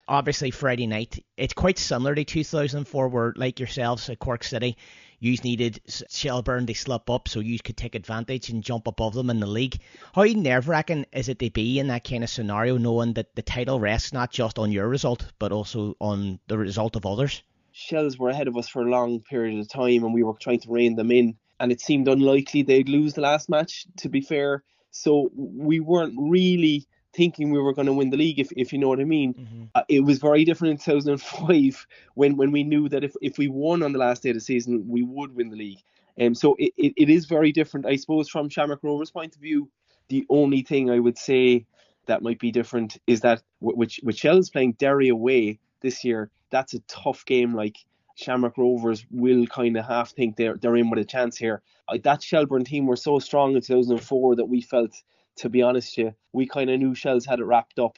obviously Friday night, it's quite similar to 2004 where, like yourselves at Cork City, you needed Shelbourne to slip up so you could take advantage and jump above them in the league. How nerve-wracking is it to be in that kind of scenario, knowing that the title rests not just on your result but also on the result of others? Shells were ahead of us for a long period of time and we were trying to rein them in, and it seemed unlikely they'd lose the last match, to be fair. So we weren't really thinking we were going to win the league, if you know what I mean. Mm-hmm. It was very different in 2005 when we knew that if we won on the last day of the season, we would win the league. So it is very different, I suppose, from Shamrock Rovers' point of view. The only thing I would say that might be different is that with Shell's playing Derry away this year, that's a tough game. Like, Shamrock Rovers will kind of half think they're in with a chance here. That Shelbourne team were so strong in 2004 that we felt, to be honest with you, we kind of knew Shells had it wrapped up.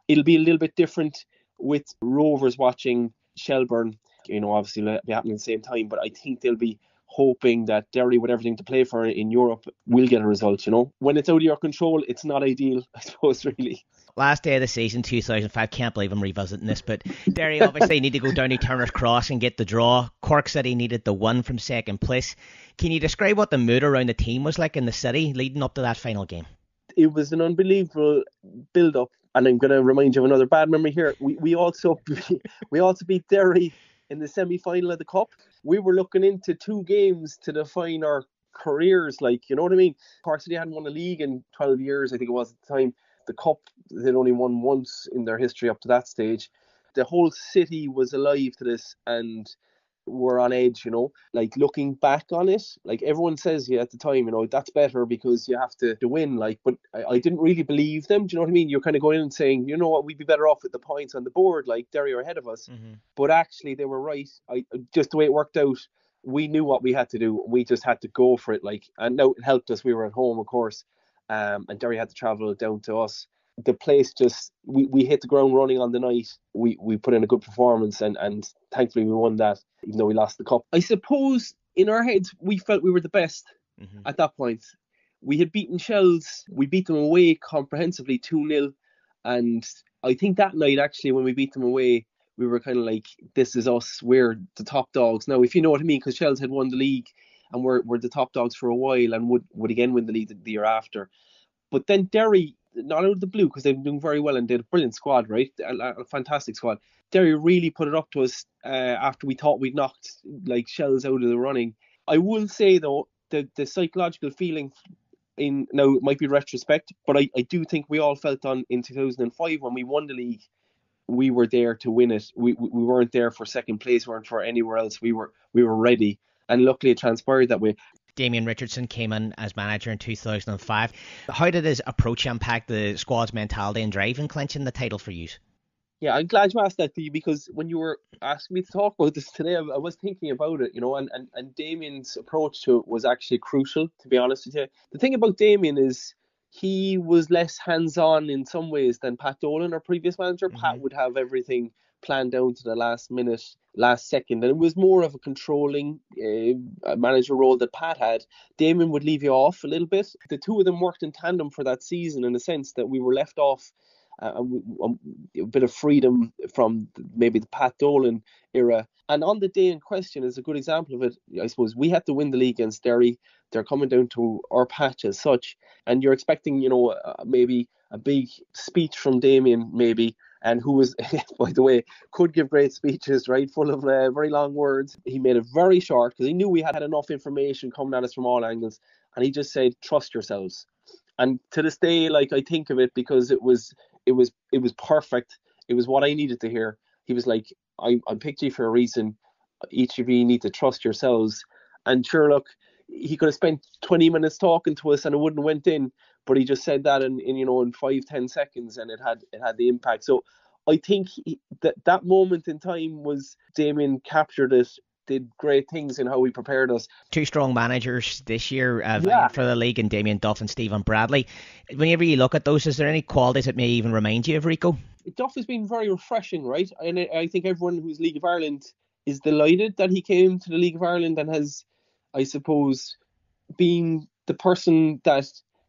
It'll be a little bit different with Rovers watching Shelbourne. Obviously it'll be happening at the same time, but I think they'll be hoping that Derry, with everything to play for in Europe, will get a result. When it's out of your control, it's not ideal, I suppose, really. Last day of the season, 2005. Can't believe I'm revisiting this, but Derry obviously need to go down to Turner's Cross and get the draw. Cork City needed the win from second place. Can you describe what the mood around the team was like in the city leading up to that final game? It was an unbelievable build-up, and I'm going to remind you of another bad memory here. We also beat Derry in the semi-final of the Cup. We were looking into 2 games to define our careers, you know what I mean? Cork City hadn't won a league in 12 years, I think it was at the time. The Cup, they'd only won once in their history up to that stage. The whole city was alive to this and were on edge, looking back on it, everyone says at the time, that's better because you have to win, but I didn't really believe them. Do you know what I mean? You're kind of going in and saying, you know what, we'd be better off with the points on the board, Derry are ahead of us. Mm-hmm. But actually they were right. Just the way it worked out, we knew what we had to do. We just had to go for it, and now it helped us. We were at home, of course, and Derry had to travel down to us. The place just, we hit the ground running on the night. We put in a good performance and thankfully we won that, even though we lost the cup. I suppose in our heads we felt we were the best at that point. We had beaten Shells, we beat them away comprehensively 2-0, and I think that night actually when we beat them away we were kind of like, this is us, we're the top dogs now, if you know what I mean, because Shells had won the league and we're the top dogs for a while and would again win the league the year after. But then Derry, not out of the blue, because they've been doing very well and did a brilliant squad, right? A fantastic squad. Derry really put it up to us after we thought we'd knocked Shells out of the running. I will say though, the psychological feeling now it might be retrospect, but I do think we all felt in 2005 when we won the league, we were there to win it. We weren't there for second place, weren't for anywhere else. We were ready, and luckily it transpired that way. Damien Richardson came in as manager in 2005. How did his approach impact the squad's mentality and drive in clinching the title for you? Yeah, I'm glad you asked that, Dee, because when you were asking me to talk about this today, I was thinking about it, and Damien's approach to it was actually crucial, to be honest with you. The thing about Damien is he was less hands-on in some ways than Pat Dolan, our previous manager. Mm-hmm. Pat would have everything planned down to the last minute, last second, and it was more of a controlling manager role that Pat had. Damien would leave you off a little bit. The two of them worked in tandem for that season in the sense that we were left off a bit of freedom from maybe the Pat Dolan era. And on the day in question is a good example of it. I suppose we had to win the league against Derry. They're coming down to our patch as such, and you're expecting, maybe a big speech from Damien, maybe. And who was, by the way, could give great speeches, right? Full of very long words. He made it very short because he knew we had enough information coming at us from all angles. And he just said, trust yourselves. And to this day, I think of it because it was perfect. It was what I needed to hear. He was like, I picked you for a reason. Each of you need to trust yourselves. And sure, look, he could have spent 20 minutes talking to us and it wouldn't have went in. But he just said that in 5-10 seconds, and it had the impact. So I think that moment in time was Damien captured it, did great things in how he prepared us. Two strong managers this year for the league, and Damien Duff and Stephen Bradley. Whenever you look at those, is there any qualities that may even remind you of Rico? Duff has been very refreshing, right? And I think everyone who's League of Ireland is delighted that he came to the League of Ireland and has, I suppose, been the person that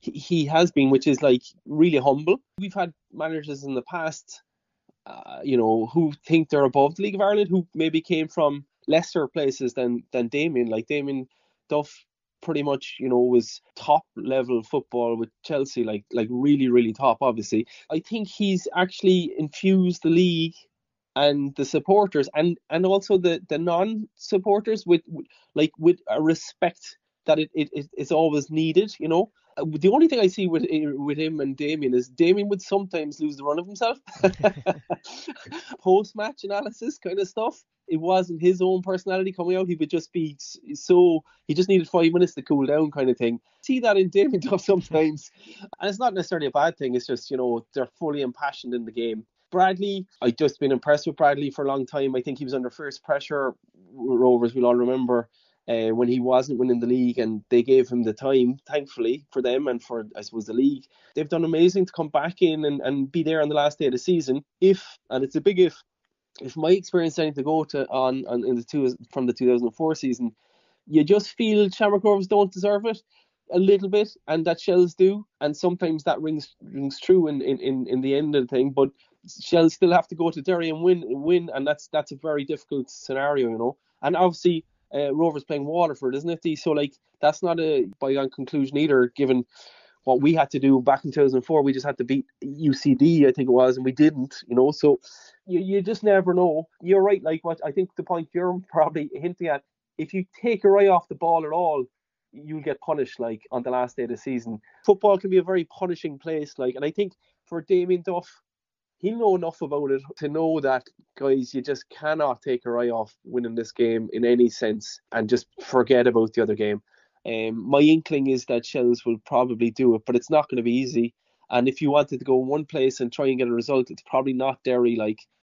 he has been, which is really humble. We've had managers in the past who think they're above the League of Ireland, who maybe came from lesser places than Damien. Like Damien Duff pretty much, was top level football with Chelsea, like really, really top, obviously. I think he's actually infused the league and the supporters and also the non-supporters with a respect that it's always needed. The only thing I see with him and Damien is Damien would sometimes lose the run of himself. Post-match analysis kind of stuff. It wasn't his own personality coming out. He would just be he just needed 5 minutes to cool down kind of thing. See that in Damien Duff sometimes. And it's not necessarily a bad thing. It's just, they're fully impassioned in the game. Bradley, I've just been impressed with Bradley for a long time. I think he was under first pressure. Rovers, we'll all remember, when he wasn't winning the league, and they gave him the time, thankfully, for them and for, I suppose, the league. They've done amazing to come back in and be there on the last day of the season. And it's a big if my experience anything to go to from the 2004 season, you just feel Shamrock Rovers don't deserve it a little bit, and that Shells do, and sometimes that rings true in the end of the thing. But Shells still have to go to Derry and win, and that's a very difficult scenario. And obviously, Rovers playing Waterford, isn't it, Dee? So that's not a bygone conclusion either, given what we had to do back in 2004. We just had to beat UCD, I think it was, and we didn't. So you just never know. You're right. What I think the point you're probably hinting at, if you take your eye off the ball at all, you'll get punished on the last day of the season. Football can be a very punishing place, and I think for Damien Duff, he'll know enough about it to know that, guys, you just cannot take your eye off winning this game in any sense and just forget about the other game. My inkling is that Shells will probably do it, but it's not going to be easy. And if you wanted to go one place and try and get a result, it's probably not Derry.